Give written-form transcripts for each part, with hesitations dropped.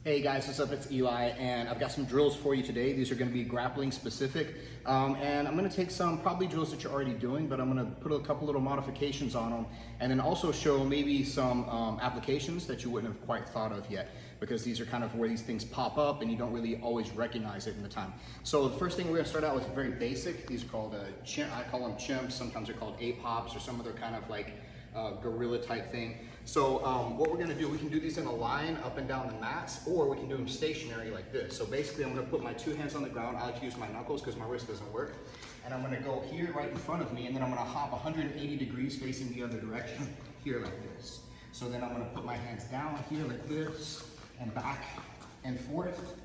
Hey guys, what's up? It's Eli, and I've got some drills for you today. These are going to be grappling specific, and I'm going to take some probably drills that you're already doing, but I'm going to put a couple little modifications on them, and then also show maybe some applications that you wouldn't have quite thought of yet, because these are kind of where these things pop up and you don't really always recognize it in the time. So the first thing we're going to start out with very basic. These are called I call them chimps. Sometimes they're called ape hops or some other kind of like gorilla type thing. So what we're gonna do, we can do these in a line up and down the mats, or we can do them stationary like this. So basically I'm gonna put my two hands on the ground. I like to use my knuckles because my wrist doesn't work. And I'm gonna go here right in front of me, and then I'm gonna hop 180 degrees facing the other direction, here like this. So then I'm gonna put my hands down here like this, and back and forth,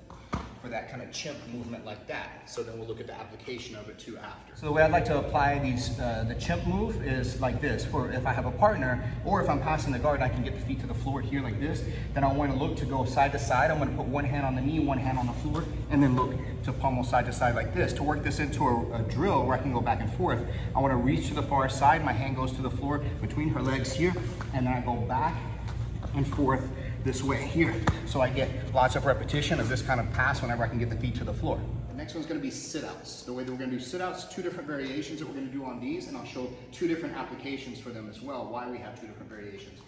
for that kind of chimp movement like that. So then we'll look at the application of it too after. So the way I'd like to apply these, the chimp move is like this. For if I have a partner, or if I'm passing the guard, I can get the feet to the floor here like this. Then I want to look to go side to side. I'm going to put one hand on the knee, one hand on the floor, and then look to pummel side to side like this. To work this into a drill where I can go back and forth, I want to reach to the far side. My hand goes to the floor between her legs here, and then I go back and forth this way here. So I get lots of repetition of this kind of pass whenever I can get the feet to the floor. The next one's gonna be sit-outs. The way that we're gonna do sit-outs, two different variations that we're gonna do on these, and I'll show two different applications for them as well, why we have two different variations.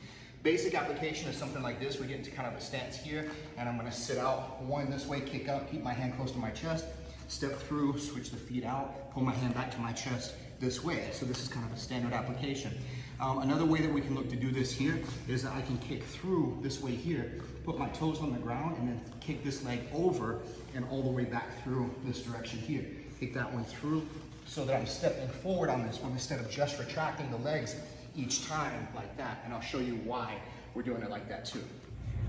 Basic application is something like this. We get into kind of a stance here, and I'm gonna sit out one this way, kick up, keep my hand close to my chest, step through, switch the feet out, pull my hand back to my chest this way. So this is kind of a standard application. Another way that we can look to do this here is that I can kick through this way here, put my toes on the ground, and then kick this leg over and all the way back through this direction here. Kick that one through so that I'm stepping forward on this one instead of just retracting the legs each time like that. And I'll show you why we're doing it like that too.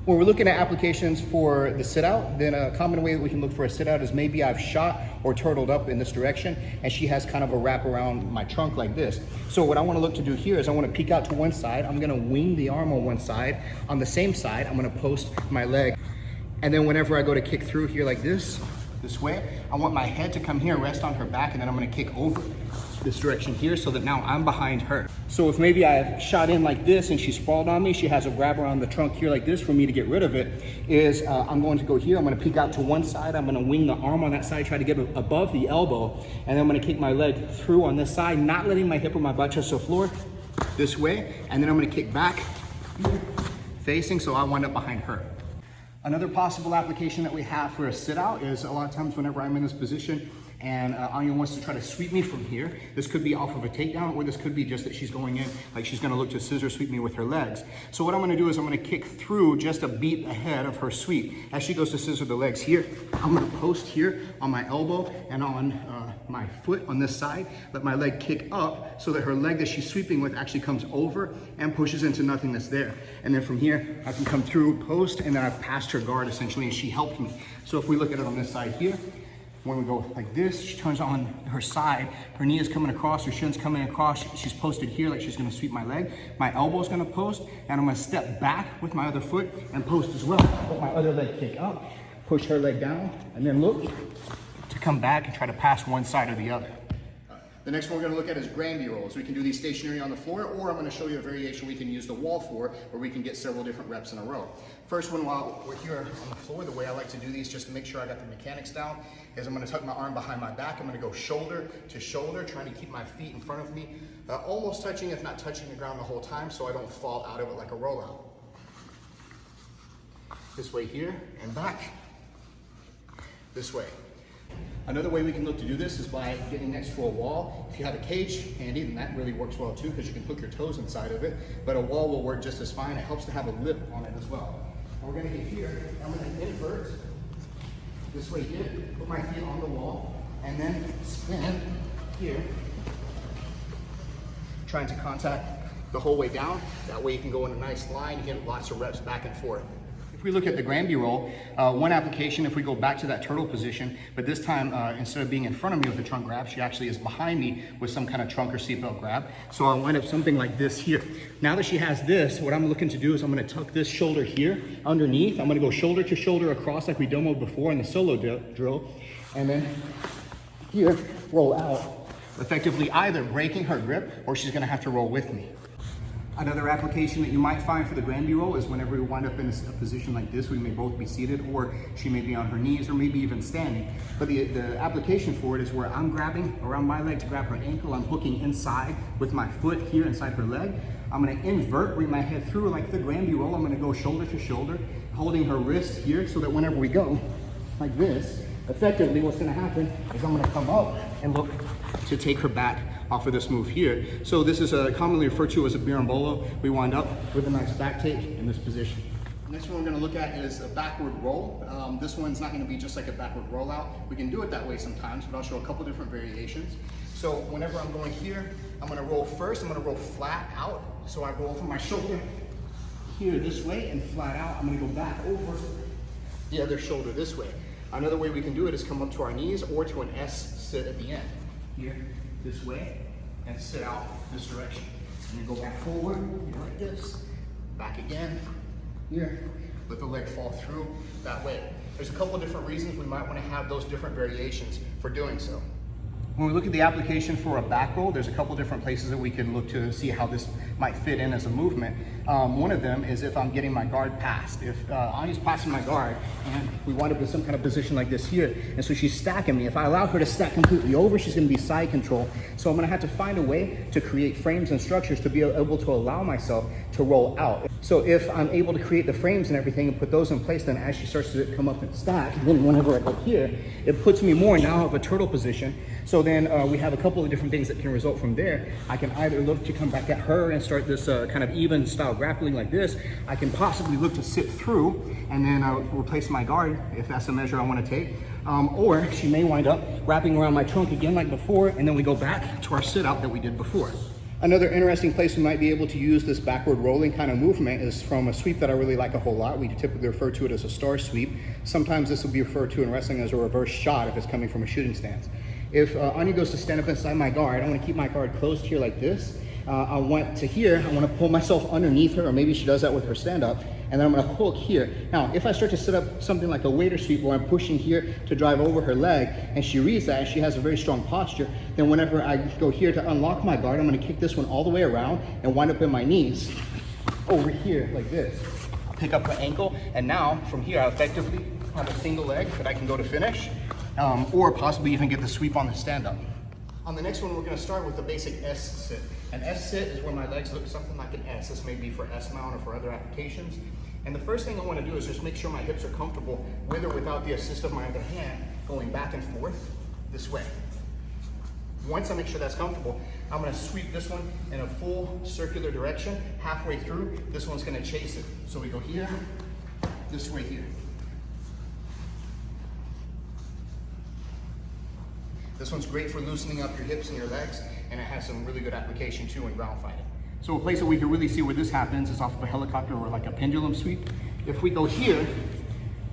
When we're looking at applications for the sit-out, then a common way that we can look for a sit-out is maybe I've shot or turtled up in this direction, and she has kind of a wrap around my trunk like this. So what I want to look to do here is I want to peek out to one side. I'm going to wing the arm on one side. On the same side, I'm going to post my leg. And then whenever I go to kick through here like this way, I want my head to come here, rest on her back, and then I'm going to kick over this direction here so that now I'm behind her. So if maybe I shot in like this and she sprawled on me, she has a grab around the trunk here like this for me to get rid of it, is I'm going to go here, I'm going to peek out to one side, I'm going to wing the arm on that side, try to get above the elbow, and then I'm going to kick my leg through on this side, not letting my hip or my butt touch the floor this way, and then I'm going to kick back here, facing, so I wind up behind her. Another possible application that we have for a sit-out is a lot of times whenever I'm in this position and Anya wants to try to sweep me from here. This could be off of a takedown, or this could be just that she's going in, like she's gonna look to scissor sweep me with her legs. So what I'm gonna do is I'm gonna kick through just a beat ahead of her sweep. As she goes to scissor the legs here, I'm gonna post here on my elbow and on my foot on this side, let my leg kick up so that her leg that she's sweeping with actually comes over and pushes into nothingness there. And then from here, I can come through, post, and then I've passed her guard essentially, and she helped me. So if we look at it on this side here, when we go like this, she turns on her side, her knee is coming across, her shin's coming across, she's posted here like she's gonna sweep my leg. My elbow's gonna post, and I'm gonna step back with my other foot and post as well. Let my other leg kick up, push her leg down, and then look to come back and try to pass one side or the other. The next one we're going to look at is Granby Rolls. We can do these stationary on the floor, or I'm going to show you a variation we can use the wall for, where we can get several different reps in a row. First one, while we're here on the floor, the way I like to do these, just to make sure I got the mechanics down, is I'm going to tuck my arm behind my back. I'm going to go shoulder to shoulder, trying to keep my feet in front of me, almost touching, if not touching the ground the whole time, so I don't fall out of it like a rollout. This way here, and back. This way. Another way we can look to do this is by getting next to a wall. If you have a cage handy, then that really works well too, because you can hook your toes inside of it, but a wall will work just as fine. It helps to have a lip on it as well. And we're gonna get here, I'm gonna invert this way here, put my feet on the wall, and then spin here, trying to contact the whole way down. That way you can go in a nice line and get lots of reps back and forth. If we look at the Granby roll, one application, if we go back to that turtle position, but this time instead of being in front of me with the trunk grab, she actually is behind me with some kind of trunk or seatbelt grab. So I'll wind up something like this here. Now that she has this, what I'm looking to do is I'm gonna tuck this shoulder here underneath. I'm gonna go shoulder to shoulder across like we demoed before in the solo drill. And then here, roll out, effectively either breaking her grip or she's gonna have to roll with me. Another application that you might find for the Granby roll is whenever we wind up in a position like this, we may both be seated, or she may be on her knees, or maybe even standing. But the application for it is where I'm grabbing around my leg to grab her ankle. I'm hooking inside with my foot here inside her leg. I'm gonna invert, bring my head through like the Granby roll. I'm gonna go shoulder to shoulder, holding her wrist here so that whenever we go like this, effectively what's gonna happen is I'm gonna come up and look to take her back off of this move here. So this is commonly referred to as a Berimbolo. We wind up with a nice back take in this position. Next one we're gonna look at is a backward roll. This one's not gonna be just like a backward rollout. We can do it that way sometimes, but I'll show a couple different variations. So whenever I'm going here, I'm gonna roll first, I'm gonna roll flat out. So I go over my shoulder here this way and flat out. I'm gonna go back over the other shoulder this way. Another way we can do it is come up to our knees or to an S sit at the end. Here, this way, and sit out this direction. And then go back forward, like this, back again, here, let the leg fall through that way. There's a couple of different reasons we might want to have those different variations for doing so. When we look at the application for a back roll, there's a couple different places that we can look to see how this might fit in as a movement. One of them is if I'm getting my guard passed. If Anya's passing my guard and we wind up in some kind of position like this here, and so she's stacking me. If I allow her to stack completely over, she's gonna be side control. So I'm gonna have to find a way to create frames and structures to be able to allow myself to roll out. So if I'm able to create the frames and everything and put those in place, then as she starts to come up and stack, then whenever I go here, it puts me more now of a turtle position. So then we have a couple of different things that can result from there. I can either look to come back at her and start this kind of even style grappling like this. I can possibly look to sit through and then replace my guard if that's the measure I want to take. Or she may wind up wrapping around my trunk again like before, and then we go back to our sit out that we did before. Another interesting place we might be able to use this backward rolling kind of movement is from a sweep that I really like a whole lot. We typically refer to it as a star sweep. Sometimes this will be referred to in wrestling as a reverse shot if it's coming from a shooting stance. If Anya goes to stand up inside my guard, I want to keep my guard closed here like this. I want to pull myself underneath her, or maybe she does that with her stand up, and then I'm going to hook here. Now, if I start to set up something like a waiter sweep where I'm pushing here to drive over her leg, and she reads that and she has a very strong posture, then whenever I go here to unlock my guard, I'm going to kick this one all the way around and wind up in my knees over here like this. I'll pick up the ankle, and now from here I effectively have a single leg that I can go to finish, or possibly even get the sweep on the stand up. On the next one, we're going to start with the basic S sit. An S sit is where my legs look something like an S. This may be for S mount or for other applications. And the first thing I want to do is just make sure my hips are comfortable with or without the assist of my other hand going back and forth this way. Once I make sure that's comfortable, I'm going to sweep this one in a full circular direction. Halfway through, this one's going to chase it. So we go here, this way here. This one's great for loosening up your hips and your legs, and it has some really good application too in ground fighting. So a place that we can really see where this happens is off of a helicopter or like a pendulum sweep. If we go here,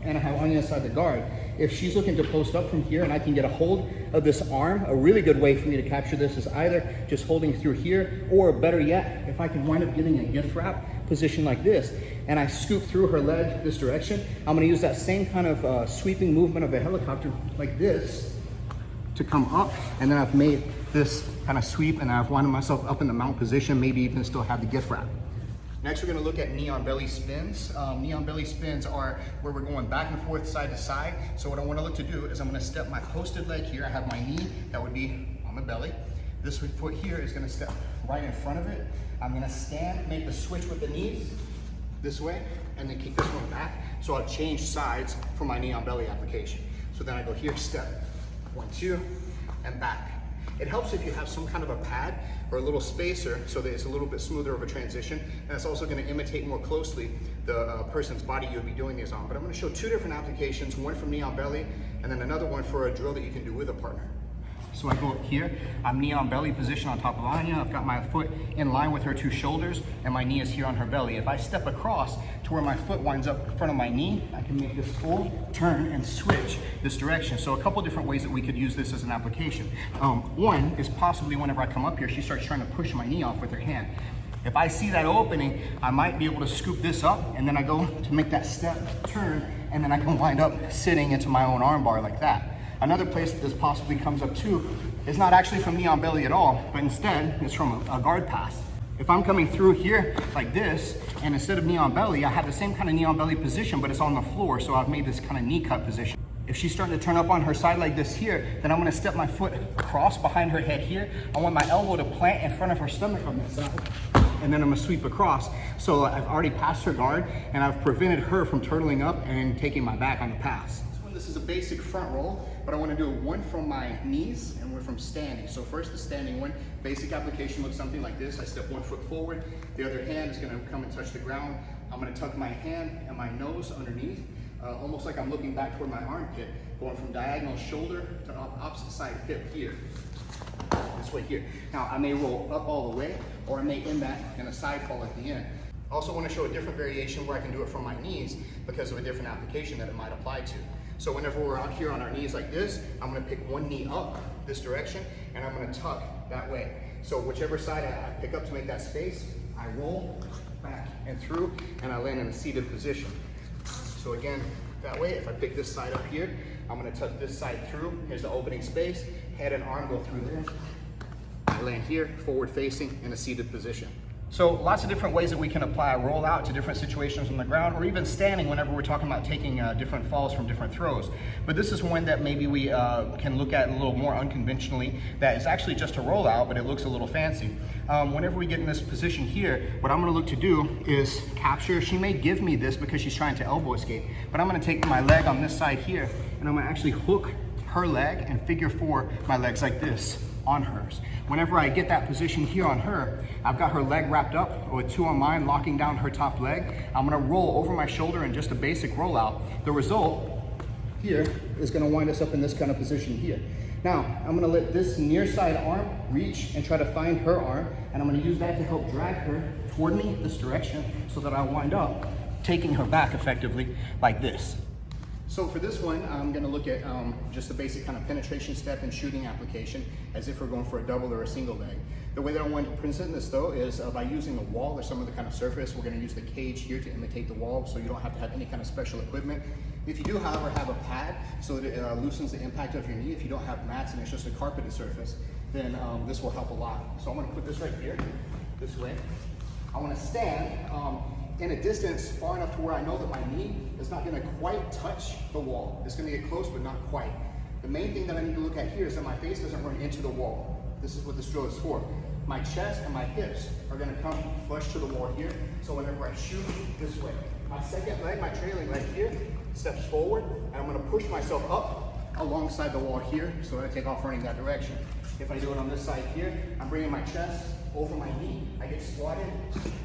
and I have Anya inside the guard, if she's looking to post up from here and I can get a hold of this arm, a really good way for me to capture this is either just holding through here, or better yet, if I can wind up getting a gift wrap position like this, and I scoop through her leg this direction, I'm gonna use that same kind of sweeping movement of a helicopter like this, to come up, and then I've made this kind of sweep and I've wound myself up in the mount position, maybe even still have the gift wrap. Next, we're going to look at knee on belly spins. Knee on belly spins are where we're going back and forth, side to side. So what I want to look to do is I'm going to step my posted leg here. I have my knee that would be on the belly. This foot here is going to step right in front of it. I'm going to stand, make the switch with the knees this way, and then kick this one back. So I'll change sides for my knee on belly application. So then I go here, step, 1, 2, and back. It helps if you have some kind of a pad or a little spacer so that it's a little bit smoother of a transition, and it's also going to imitate more closely the person's body you'll be doing these on. But I'm going to show two different applications, one from knee on belly and then another one for a drill that you can do with a partner. So I go up here, I'm knee on belly position on top of Anya. I've got my foot in line with her two shoulders and my knee is here on her belly. If I step across to where my foot winds up in front of my knee, I can make this full turn and switch this direction. So a couple different ways that we could use this as an application. One is possibly whenever I come up here, she starts trying to push my knee off with her hand. If I see that opening, I might be able to scoop this up, and then I go to make that step turn, and then I can wind up sitting into my own arm bar like that. Another place that this possibly comes up to is not actually from knee on belly at all, but instead it's from a guard pass. If I'm coming through here like this, and instead of knee on belly, I have the same kind of knee on belly position, but it's on the floor, so I've made this kind of knee cut position. If she's starting to turn up on her side like this here, then I'm gonna step my foot across behind her head here. I want my elbow to plant in front of her stomach on this side, and then I'm gonna sweep across. So I've already passed her guard, and I've prevented her from turtling up and taking my back on the pass. This is a basic front roll, but I want to do one from my knees and one from standing. So first the standing one, basic application looks something like this. I step 1 foot forward, the other hand is going to come and touch the ground. I'm going to tuck my hand and my nose underneath, almost like I'm looking back toward my armpit, going from diagonal shoulder to opposite side hip here, this way here. Now I may roll up all the way, or I may end that in a side fall at the end. I also want to show a different variation where I can do it from my knees because of a different application that it might apply to. So whenever we're out here on our knees like this, I'm gonna pick one knee up this direction, and I'm gonna tuck that way. So whichever side I pick up to make that space, I roll back and through, and I land in a seated position. So again, that way, if I pick this side up here, I'm gonna tuck this side through. Here's the opening space, head and arm go through there. I land here, forward facing, in a seated position. So lots of different ways that we can apply a rollout to different situations on the ground, or even standing whenever we're talking about taking different falls from different throws. But this is one that maybe we can look at a little more unconventionally, that is actually just a rollout, but it looks a little fancy. Whenever we get in this position here, what I'm gonna look to do is capture. She may give me this because she's trying to elbow escape, but I'm gonna take my leg on this side here, and I'm gonna actually hook her leg and figure 4 my legs like this on hers. Whenever I get that position here on her, I've got her leg wrapped up with 2 on mine, locking down her top leg. I'm gonna roll over my shoulder in just a basic rollout. The result here is gonna wind us up in this kind of position here. Now, I'm gonna let this near side arm reach and try to find her arm, and I'm gonna use that to help drag her toward me this direction so that I wind up taking her back effectively like this. So for this one, I'm gonna look at just a basic kind of penetration step and shooting application as if we're going for a double or a single leg. The way that I want to present this though is by using a wall or some other kind of surface. We're gonna use the cage here to imitate the wall, so you don't have to have any kind of special equipment. If you do, however, have a pad so that it loosens the impact of your knee, if you don't have mats and it's just a carpeted surface, then this will help a lot. So I'm gonna put this right here, this way. I wanna stand in a distance far enough to where I know that my knee is not gonna quite touch the wall. It's gonna get close, but not quite. The main thing that I need to look at here is that my face doesn't run into the wall. This is what this drill is for. My chest and my hips are gonna come flush to the wall here, so whenever I shoot this way. My second leg, my trailing leg here, steps forward, and I'm gonna push myself up alongside the wall here, so I take off running that direction. If I do it on this side here, I'm bringing my chest over my knee, I get squatted,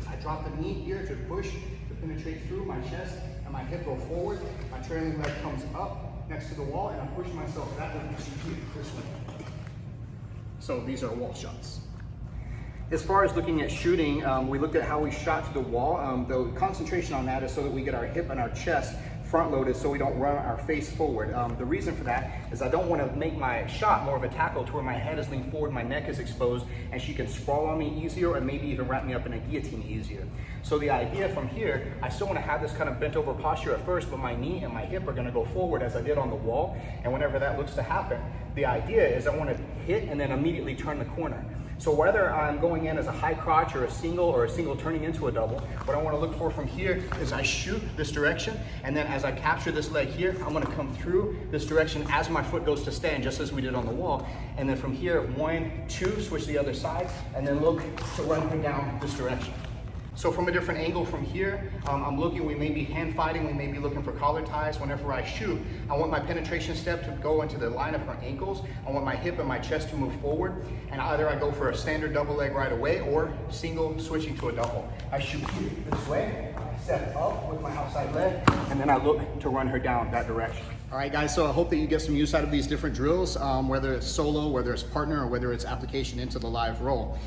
I drop the knee here to push, to penetrate through my chest, and my hip go forward, my trailing leg comes up next to the wall, and I'm pushing myself that direction here, this way. So these are wall shots. As far as looking at shooting, we looked at how we shot to the wall. The concentration on that is so that we get our hip and our chest front loaded so we don't run our face forward. The reason for that is I don't want to make my shot more of a tackle to where my head is leaned forward, my neck is exposed, and she can sprawl on me easier, or maybe even wrap me up in a guillotine easier. So the idea from here, I still want to have this kind of bent over posture at first, but my knee and my hip are going to go forward as I did on the wall. And whenever that looks to happen, the idea is I want to hit and then immediately turn the corner. So whether I'm going in as a high crotch or a single turning into a double, what I want to look for from here is I shoot this direction, and then as I capture this leg here, I'm going to come through this direction as my foot goes to stand, just as we did on the wall. And then from here, 1, 2, switch the other side, and then look to run him down this direction. So from a different angle from here, I'm looking, we may be hand fighting, we may be looking for collar ties. Whenever I shoot, I want my penetration step to go into the line of her ankles. I want my hip and my chest to move forward. And either I go for a standard double leg right away or single switching to a double. I shoot here this way, I step up with my outside leg, and then I look to run her down that direction. All right, guys, so I hope that you get some use out of these different drills, whether it's solo, whether it's partner, or whether it's application into the live roll.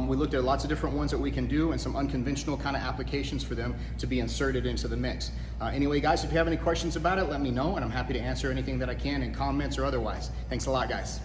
We looked at lots of different ones that we can do and some unconventional kind of applications for them to be inserted into the mix. Anyway, guys, if you have any questions about it, let me know, and I'm happy to answer anything that I can in comments or otherwise. Thanks a lot, guys.